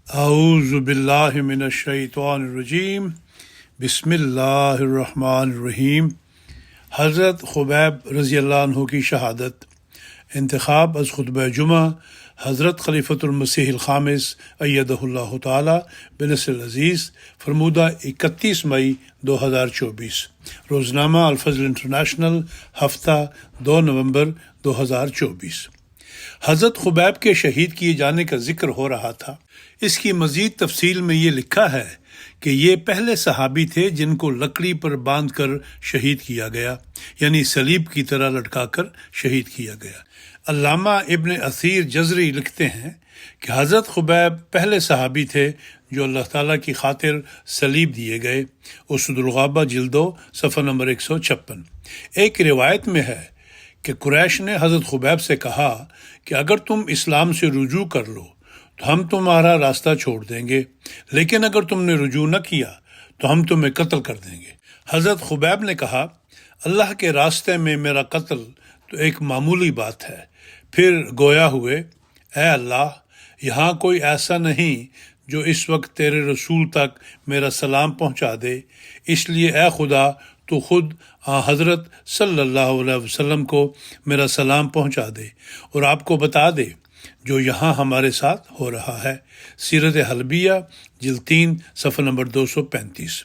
اعوذ باللہ من الشیطان الرجیم بسم اللہ الرحمن الرحیم۔ حضرت خبیب رضی اللہ عنہ کی شہادت۔ انتخاب از خطبہ جمعہ حضرت خلیفۃ المسیح الخامس ایدہ اللہ تعالی بنصر العزیز، فرمودہ 31 مئی 2024۔ روزنامہ الفضل انٹرنیشنل، ہفتہ 2 نومبر 2024۔ حضرت خبیب کے شہید کیے جانے کا ذکر ہو رہا تھا۔ اس کی مزید تفصیل میں یہ لکھا ہے کہ یہ پہلے صحابی تھے جن کو لکڑی پر باندھ کر شہید کیا گیا، یعنی صلیب کی طرح لٹکا کر شہید کیا گیا۔ علامہ ابن اثیر جزری لکھتے ہیں کہ حضرت خبیب پہلے صحابی تھے جو اللہ تعالیٰ کی خاطر صلیب دیے گئے۔ اسد الغابہ جلد 2 صفحہ نمبر 156۔ ایک روایت میں ہے کہ قریش نے حضرت خبیب سے کہا کہ اگر تم اسلام سے رجوع کر لو تو ہم تمہارا راستہ چھوڑ دیں گے، لیکن اگر تم نے رجوع نہ کیا تو ہم تمہیں قتل کر دیں گے۔ حضرت خبیب نے کہا، اللہ کے راستے میں میرا قتل تو ایک معمولی بات ہے۔ پھر گویا ہوئے، اے اللہ، یہاں کوئی ایسا نہیں جو اس وقت تیرے رسول تک میرا سلام پہنچا دے، اس لیے اے خدا تو خود حضرت صلی اللہ علیہ وسلم کو میرا سلام پہنچا دے اور آپ کو بتا دے جو یہاں ہمارے ساتھ ہو رہا ہے۔ سیرت حلبیہ جلد 3 صفحہ نمبر 235۔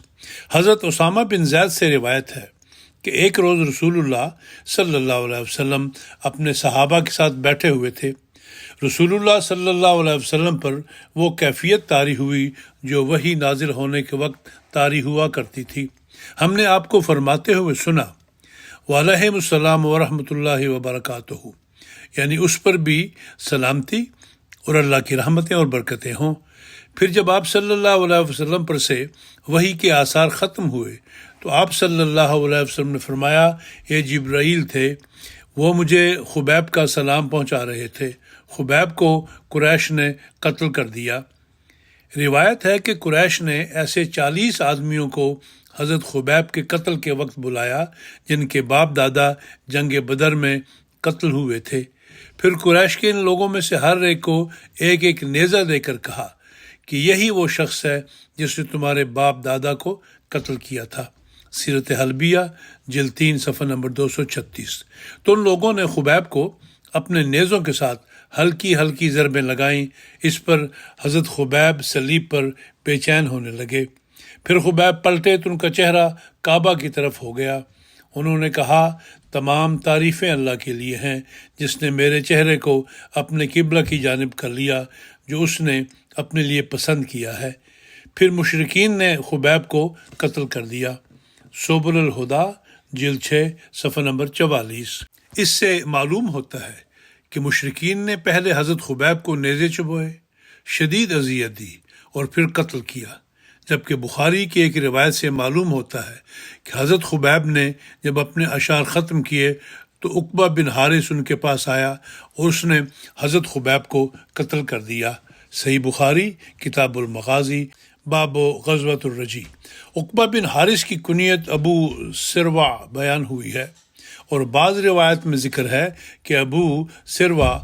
حضرت اسامہ بن زید سے روایت ہے کہ ایک روز رسول اللہ صلی اللہ علیہ وسلم اپنے صحابہ کے ساتھ بیٹھے ہوئے تھے۔ رسول اللہ صلی اللہ علیہ وسلم پر وہ کیفیت طاری ہوئی جو وحی نازل ہونے کے وقت طاری ہوا کرتی تھی۔ ہم نے آپ کو فرماتے ہوئے سنا، وعلیہم السلام ورحمۃ اللہ وبرکاتہ، یعنی اس پر بھی سلامتی اور اللہ کی رحمتیں اور برکتیں ہوں۔ پھر جب آپ صلی اللہ علیہ وسلم پر سے وحی کے آثار ختم ہوئے تو آپ صلی اللہ علیہ وسلم نے فرمایا، یہ جبرائیل تھے، وہ مجھے خبیب کا سلام پہنچا رہے تھے۔ خبیب کو قریش نے قتل کر دیا۔ روایت ہے کہ قریش نے ایسے 40 آدمیوں کو حضرت خبیب کے قتل کے وقت بلایا جن کے باپ دادا جنگ بدر میں قتل ہوئے تھے۔ پھر قریش کے ان لوگوں میں سے ہر ایک کو ایک ایک نیزہ دے کر کہا کہ یہی وہ شخص ہے جس نے تمہارے باپ دادا کو قتل کیا تھا۔ سیرت حلبیہ جلد 3 صفحہ نمبر 236۔ تو ان لوگوں نے خبیب کو اپنے نیزوں کے ساتھ ہلکی ہلکی ضربیں لگائیں۔ اس پر حضرت خبیب صلیب پر بے چین ہونے لگے۔ پھر خبیب پلٹے تو ان کا چہرہ کعبہ کی طرف ہو گیا۔ انہوں نے کہا، تمام تعریفیں اللہ کے لیے ہیں جس نے میرے چہرے کو اپنے قبلہ کی جانب کر لیا جو اس نے اپنے لیے پسند کیا ہے۔ پھر مشرکین نے خبیب کو قتل کر دیا۔ سبل الہدا جلد 6 صفحہ نمبر 44۔ اس سے معلوم ہوتا ہے کہ مشرکین نے پہلے حضرت خبیب کو نیزے چبوئے، شدید اذیت دی اور پھر قتل کیا، جبکہ بخاری کی ایک روایت سے معلوم ہوتا ہے کہ حضرت خبیب نے جب اپنے اشعار ختم کیے تو عقبہ بن حارث ان کے پاس آیا اور اس نے حضرت خبیب کو قتل کر دیا۔ صحیح بخاری کتاب المغازی باب غزوۃ الرجی۔ عقبہ بن حارث کی کنیت ابو سروا بیان ہوئی ہے اور بعض روایت میں ذکر ہے کہ ابو سروا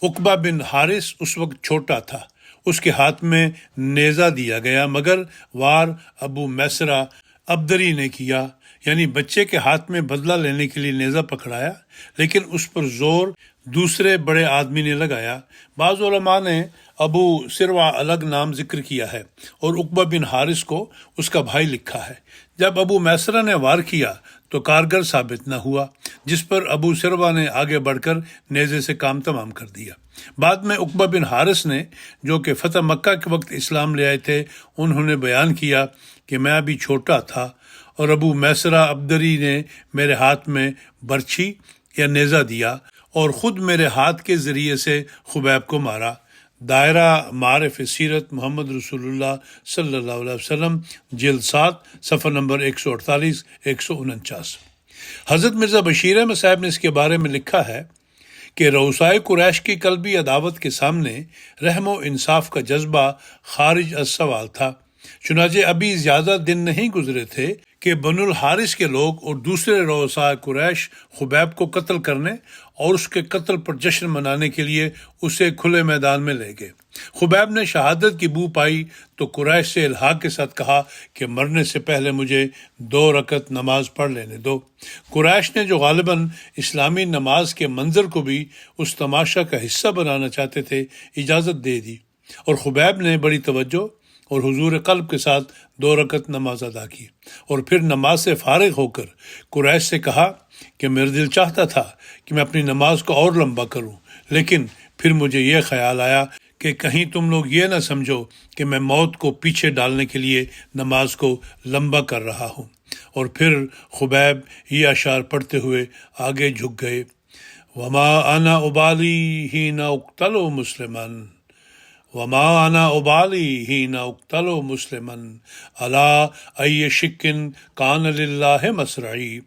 عقبہ بن حارث اس وقت چھوٹا تھا، اس کے ہاتھ میں نیزہ دیا گیا مگر وار ابو میسرہ ابدری نے کیا، یعنی بچے کے ہاتھ میں بدلہ لینے کے لیے نیزہ پکڑایا، لیکن اس پر زور دوسرے بڑے آدمی نے لگایا۔ بعض علماء نے ابو سروا الگ نام ذکر کیا ہے اور عقبہ بن حارث کو اس کا بھائی لکھا ہے۔ جب ابو میسرہ نے وار کیا تو کارگر ثابت نہ ہوا، جس پر ابو سروا نے آگے بڑھ کر نیزے سے کام تمام کر دیا۔ بعد میں عقبہ بن حارث نے، جو کہ فتح مکہ کے وقت اسلام لے آئے تھے، انہوں نے بیان کیا کہ میں ابھی چھوٹا تھا اور ابو میسرہ ابدری نے میرے ہاتھ میں برچھی یا نیزہ دیا اور خود میرے ہاتھ کے ذریعے سے خبیب کو مارا۔ دائرہ معارف سیرت محمد رسول اللہ صلی اللہ علیہ وسلم جلد 7 صفحہ نمبر 148 149۔ حضرت مرزا بشیر احمد صاحب نے اس کے بارے میں لکھا ہے کہ رؤسائے قریش کی قلبی عداوت کے سامنے رحم و انصاف کا جذبہ خارج از سوال تھا۔ چنانچہ ابھی زیادہ دن نہیں گزرے تھے کہ بنو الحارث کے لوگ اور دوسرے رؤسائے قریش خبیب کو قتل کرنے اور اس کے قتل پر جشن منانے کے لیے اسے کھلے میدان میں لے گئے۔ خبیب نے شہادت کی بو پائی تو قریش سے الحاق کے ساتھ کہا کہ مرنے سے پہلے مجھے 2 رکعت نماز پڑھ لینے دو۔ قریش نے جو غالباً اسلامی نماز کے منظر کو بھی اس تماشا کا حصہ بنانا چاہتے تھے، اجازت دے دی، اور خبیب نے بڑی توجہ اور حضور قلب کے ساتھ 2 رکعت نماز ادا کی، اور پھر نماز سے فارغ ہو کر قریش سے کہا کہ میرا دل چاہتا تھا کہ میں اپنی نماز کو اور لمبا کروں، لیکن پھر مجھے یہ خیال آیا کہ کہیں تم لوگ یہ نہ سمجھو کہ میں موت کو پیچھے ڈالنے کے لیے نماز کو لمبا کر رہا ہوں۔ اور پھر خبیب یہ اشعار پڑھتے ہوئے آگے جھک گئے، وما انا ابالی حین اقتل مسلمن، وما انا ابالی حین اقتل مسلمن، الا ای شکن کان للہ مسرعی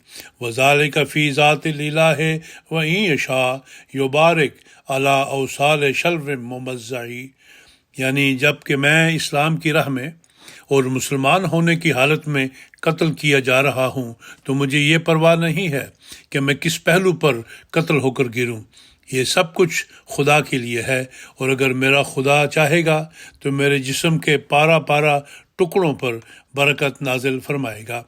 وذالک فی ذات الالہ وان یشاء یبارک علی اوصال شلو ممزعی، یعنی جب کہ میں اسلام کی راہ میں اور مسلمان ہونے کی حالت میں قتل کیا جا رہا ہوں تو مجھے یہ پرواہ نہیں ہے کہ میں کس پہلو پر قتل ہو کر گروں، یہ سب کچھ خدا کے لیے ہے، اور اگر میرا خدا چاہے گا تو میرے جسم کے پارا پارا ٹکڑوں پر برکت نازل فرمائے گا۔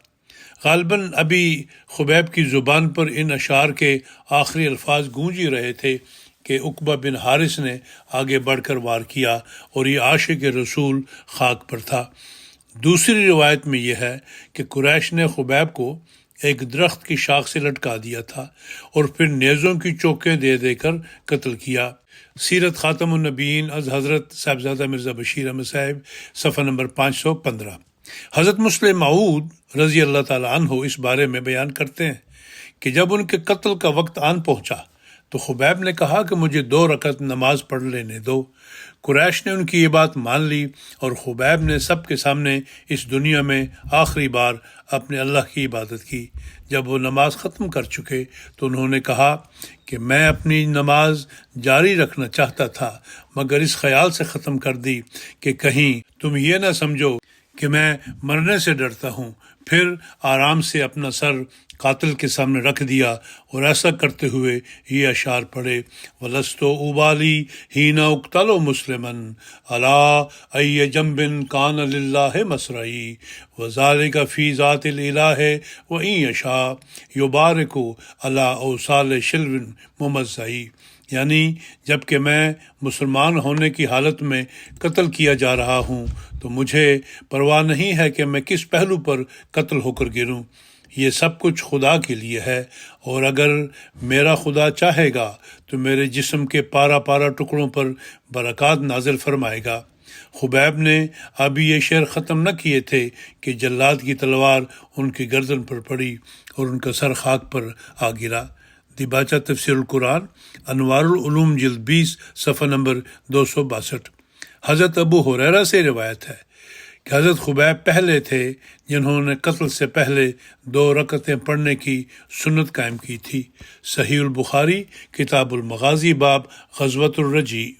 غالباً ابھی خبیب کی زبان پر ان اشعار کے آخری الفاظ گونج ہی رہے تھے کہ عقبہ بن حارث نے آگے بڑھ کر وار کیا، اور یہ عاشق رسول خاک پر تھا۔ دوسری روایت میں یہ ہے کہ قریش نے خبیب کو ایک درخت کی شاخ سے لٹکا دیا تھا اور پھر نیزوں کی چوکیں دے دے کر قتل کیا۔ سیرت خاتم النبیین از حضرت صاحبزادہ مرزا بشیر احمد صاحب، صفحہ نمبر 515۔ حضرت مسلم موعود رضی اللہ تعالیٰ عنہ اس بارے میں بیان کرتے ہیں کہ جب ان کے قتل کا وقت آن پہنچا تو خبیب نے کہا کہ مجھے 2 رکعت نماز پڑھ لینے دو۔ قریش نے ان کی یہ بات مان لی، اور خبیب نے سب کے سامنے اس دنیا میں آخری بار اپنے اللہ کی عبادت کی۔ جب وہ نماز ختم کر چکے تو انہوں نے کہا کہ میں اپنی نماز جاری رکھنا چاہتا تھا، مگر اس خیال سے ختم کر دی کہ کہیں تم یہ نہ سمجھو کہ میں مرنے سے ڈرتا ہوں۔ پھر آرام سے اپنا سر قاتل کے سامنے رکھ دیا اور ایسا کرتے ہوئے یہ اشعار پڑھے، وَلَسْتُ أُبَالِي حِينَ أُقْتَلُ مُسْلِمًا عَلَىٰ أَيِّ جَنْبٍ كَانَ لِلَّهِ مَسْرَعِي وَذَلِكَ فِي ذَاتِ الْإِلَٰهِ وَإِن يَشَاء يُبَارِكُ عَلَىٰ أَوْصَالِ شِلْوٍ مُمَزَّعِي، یعنی جب کہ میں مسلمان ہونے کی حالت میں قتل کیا جا رہا ہوں تو مجھے پرواہ نہیں ہے کہ میں کس پہلو پر قتل ہو کر گروں، یہ سب کچھ خدا کے لیے ہے، اور اگر میرا خدا چاہے گا تو میرے جسم کے پارا پارا ٹکڑوں پر برکات نازل فرمائے گا۔ خبیب نے ابھی یہ شعر ختم نہ کیے تھے کہ جلاد کی تلوار ان کی گردن پر پڑی اور ان کا سر خاک پر آ گرا۔ دیباچہ تفسیر القرآن، انوار العلوم جلد 20، صفحہ نمبر 262۔ حضرت ابو ہریرہ سے روایت ہے کہ حضرت خبیب پہلے تھے جنہوں نے قتل سے پہلے 2 رکعتیں پڑھنے کی سنت قائم کی تھی۔ صحیح البخاری، کتاب المغازی، باب غزوۃ الرجی۔